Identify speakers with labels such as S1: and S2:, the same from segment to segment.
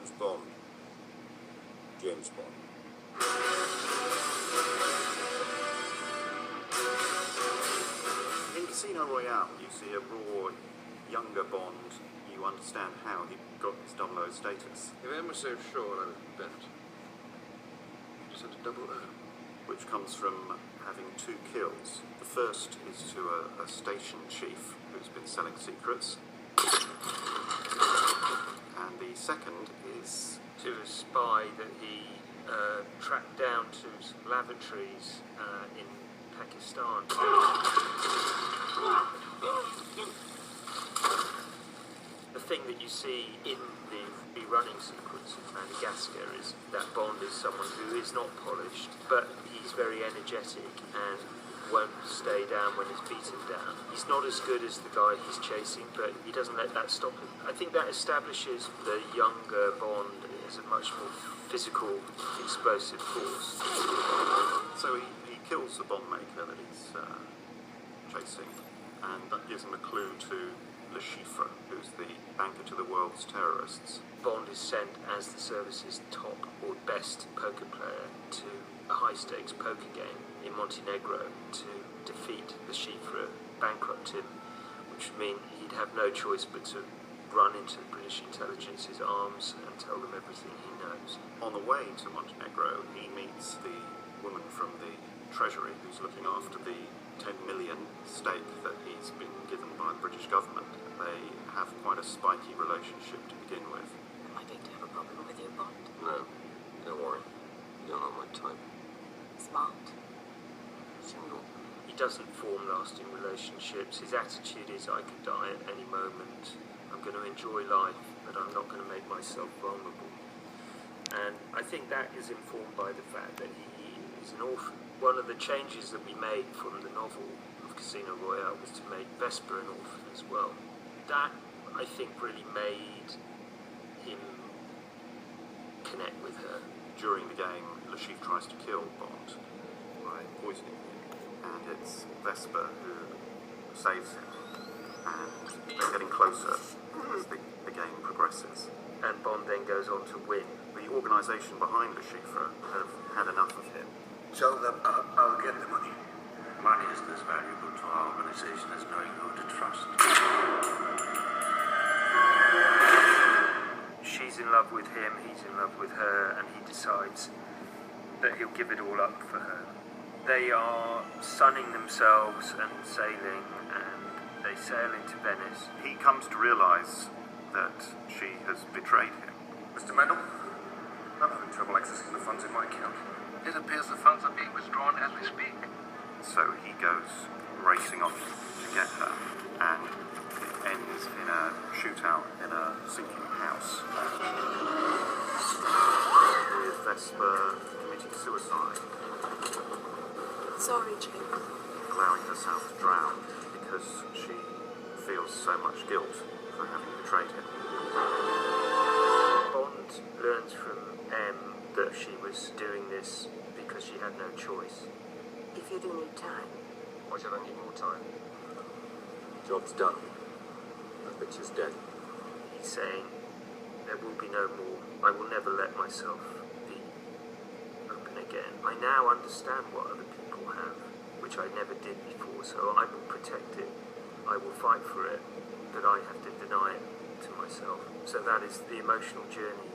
S1: James Bond. James Bond. In Casino Royale, you see a raw, younger Bond. You understand how he got his 00 status.
S2: If I was so sure, I would bet. You just had to double O.
S1: Which comes from having 2 kills. The first is to a station chief who's been selling secrets. And the second is
S3: to a spy that he tracked down to some lavatories in Pakistan. The thing that you see in the running sequence of Madagascar is that Bond is someone who is not polished, but he's very energetic and won't stay down when he's beaten down. He's not as good as the guy he's chasing, but he doesn't let that stop him. I think that establishes the younger Bond as a much more physical, explosive force.
S1: So he kills the bomb maker that he's chasing, and that gives him a clue to Le Chiffre, who's the banker to the world's terrorists.
S3: Bond is sent as the service's top or best poker player to a high-stakes poker game in Montenegro to defeat Le Chiffre, bankrupt him, which would mean he'd have no choice but to run into the British intelligence's arms and tell them everything he knows.
S1: On the way to Montenegro, he meets the woman from the Treasury who's looking after the 10 million stake that he's been given by the British government. They have quite a spiky relationship to begin with.
S4: Am I going to have a problem with you, Bond?
S2: No, don't worry. You're not my type.
S4: Smart.
S2: Single.
S3: He doesn't form lasting relationships. His attitude is, I could die at any moment. I'm going to enjoy life, but I'm not going to make myself vulnerable. And I think that is informed by the fact that he is an orphan. One of the changes that we made from the novel of Casino Royale was to make Vesper an orphan as well. That, I think, really made him connect with her.
S1: During the game, Le Chiffre tries to kill Bond by poisoning him, and it's Vesper who saves him. And they're getting closer as the game progresses.
S3: And Bond then goes on to win.
S1: The organisation behind Le Chiffre have had enough of him.
S5: Tell them I'll get the money. Money is as valuable to our organization as knowing who to trust.
S3: She's in love with him, he's in love with her, and he decides that he'll give it all up for her. They are sunning themselves and sailing, and they sail into Venice.
S1: He comes to realise that she has betrayed him.
S2: Mr. Mendel, I'm having trouble accessing the funds in my account.
S5: It appears the funds are being withdrawn as we speak.
S1: So he goes racing off to get her, and it ends in a shootout in a sinking house with Vesper committing suicide,
S4: Sorry, Jim.
S1: allowing herself to drown because she feels so much guilt for having betrayed him.
S3: Bond learns from M that she was doing this because she had no choice.
S4: If you do need time.
S2: Why should I need more time? Job's done. The picture's dead.
S3: He's saying, there will be no more. I will never let myself be open again. I now understand what other people have, which I never did before, so I will protect it. I will fight for it, but I have to deny it to myself. So that is the emotional journey,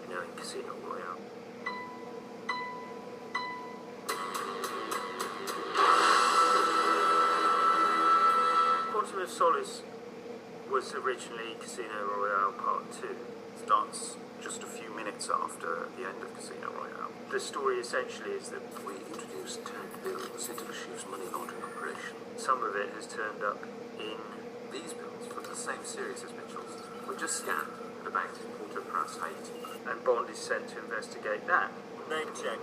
S3: in Casino Royale. Quantum of Solace was originally Casino Royale Part 2.
S1: Starts just a few minutes after the end of Casino Royale.
S3: The story essentially is that
S5: We introduced 10 bills into the chief's money laundering operation.
S3: some of it has turned up in
S5: These bills from the same series as Mitchell's were just scanned at a bank in Port-au-Prince, Haiti.
S3: and Bond is sent to investigate that.
S6: Name check.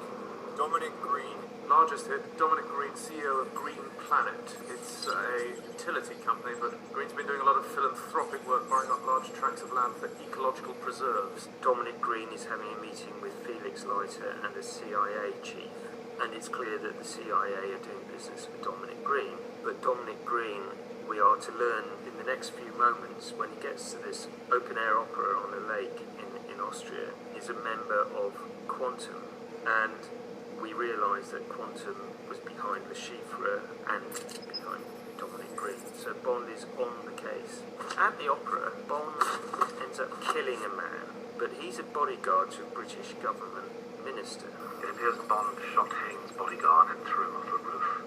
S6: Dominic Green. Largest hit, Dominic Green, CEO of Green Planet. It's a utility company, but Green's been doing a lot of philanthropic work, buying up large tracts of land for ecological preserves.
S3: Dominic Green is having a meeting with Felix Leiter and a CIA chief, and it's clear that the CIA are doing business with Dominic Green. But Dominic Green, we are to learn in the next few moments when he gets to this open-air opera on a lake in in Austria, is a member of Quantum, and we realise that Quantum was behind Le Chiffre and behind Dominic Green. So Bond is on the case. At the opera, Bond ends up killing a man, but he's a bodyguard to a British government minister.
S5: It appears Bond shot Haynes' bodyguard and threw him off a roof.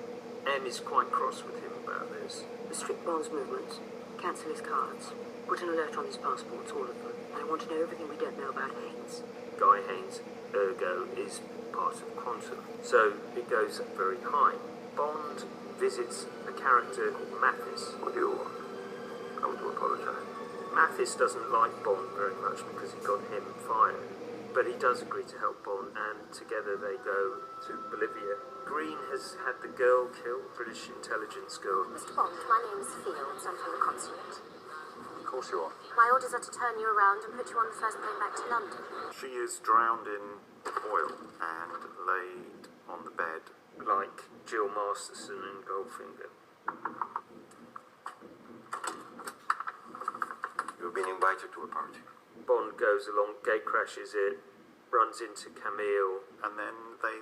S3: M is quite cross with him about this.
S4: Restrict Bond's movements. Cancel his cards. Put an alert on his passports, all of them. I want to know everything we don't know about Haynes.
S3: Guy Haynes, ergo, is part of Quantum. So it goes up very high. Bond visits a character called Mathis.
S2: What do you want? I want to apologise.
S3: Mathis doesn't like Bond very much because he got him fired. But he does agree to help Bond, and together they go to Bolivia. Green has had the girl killed, British intelligence girl.
S7: Mr. Bond, my name's Fields. I'm from the consulate.
S2: Of course you are.
S7: My orders are to turn you around and put you on the first plane back to London.
S1: She is drowned in oil and laid on the bed.
S3: Like Jill Masterson and Goldfinger.
S2: You've been invited to a party.
S3: Bond goes along, gate crashes it, runs into Camille.
S1: And then they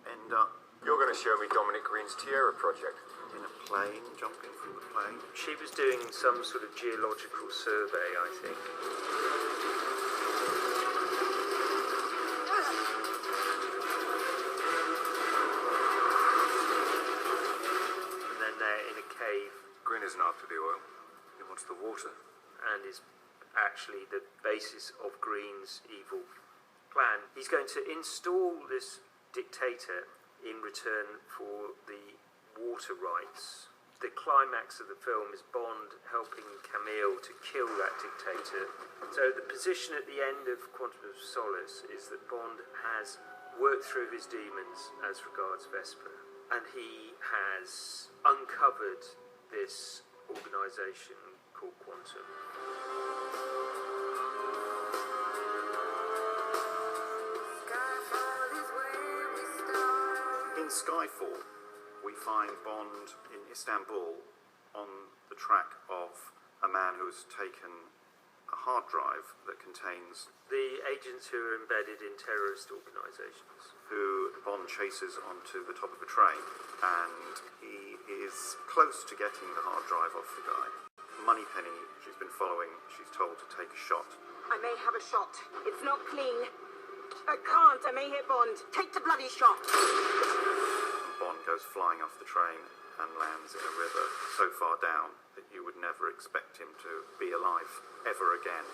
S1: end up
S2: You're going to show me Dominic Green's Tierra project.
S1: in a plane, jumping from the plane.
S3: She was doing some sort of geological survey, I think. And then they're in a cave,
S2: Green isn't after the oil. He wants the water.
S3: and is actually the basis of Green's evil plan. He's going to install this dictator in return for the water rights. The climax of the film is Bond helping Camille to kill that dictator. So the position at the end of Quantum of Solace is that Bond has worked through his demons as regards Vesper, and he has uncovered this organisation called Quantum.
S1: In Skyfall, we find Bond in Istanbul on the track of a man who has taken a hard drive that contains
S3: The agents who are embedded in terrorist organisations.
S1: who Bond chases onto the top of a train, and he is close to getting the hard drive off the guy. Moneypenny, she's been following, she's told to take a shot.
S4: I may have a shot. It's not clean. I can't. I may hit Bond. Take the bloody shot.
S1: And Bond goes flying off the train and lands in a river so far down that you would never expect him to be alive ever again.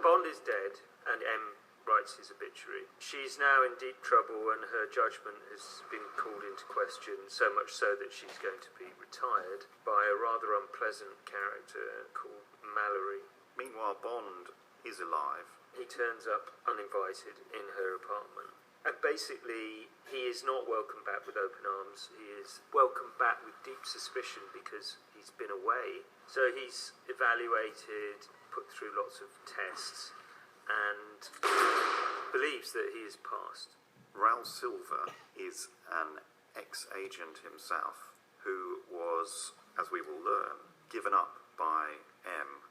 S3: Bond is dead, and M writes his obituary. She's now in deep trouble, and her judgment has been called into question, so much so that she's going to be retired by a rather unpleasant character called Mallory.
S1: Meanwhile, Bond is alive.
S3: He turns up uninvited in her apartment. And basically, he is not welcomed back with open arms. He is welcomed back with deep suspicion because he's been away. So he's evaluated, put through lots of tests, and believes that he is passed.
S1: Raoul Silva is an ex-agent himself who was, as we will learn, given up by M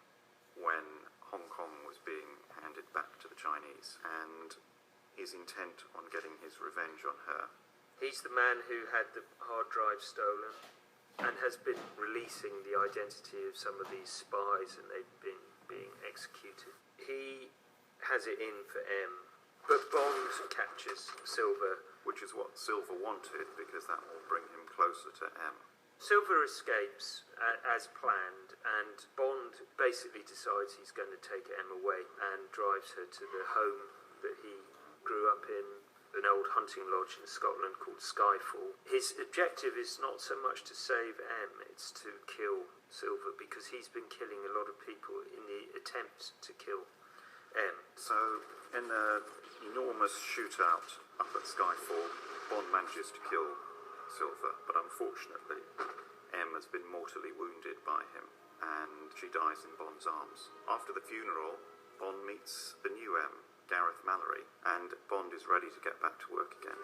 S1: when Hong Kong was being handed back to the Chinese, and is intent on getting his revenge on her.
S3: He's the man who had the hard drive stolen and has been releasing the identity of some of these spies, and they've been being executed. He has it in for M, but Bond captures Silver.
S1: Which is what Silva wanted, because that will bring him closer to M.
S3: Silver escapes as planned, and Bond basically decides he's going to take M away and drives her to the home that he grew up in, an old hunting lodge in Scotland called Skyfall. His objective is not so much to save M, it's to kill Silver, because he's been killing a lot of people in the attempt to kill M.
S1: So, in an enormous shootout up at Skyfall, Bond manages to kill Silver, but unfortunately, M has been mortally wounded by him, and she dies in Bond's arms. After the funeral, Bond meets the new M, Gareth Mallory, and Bond is ready to get back to work again.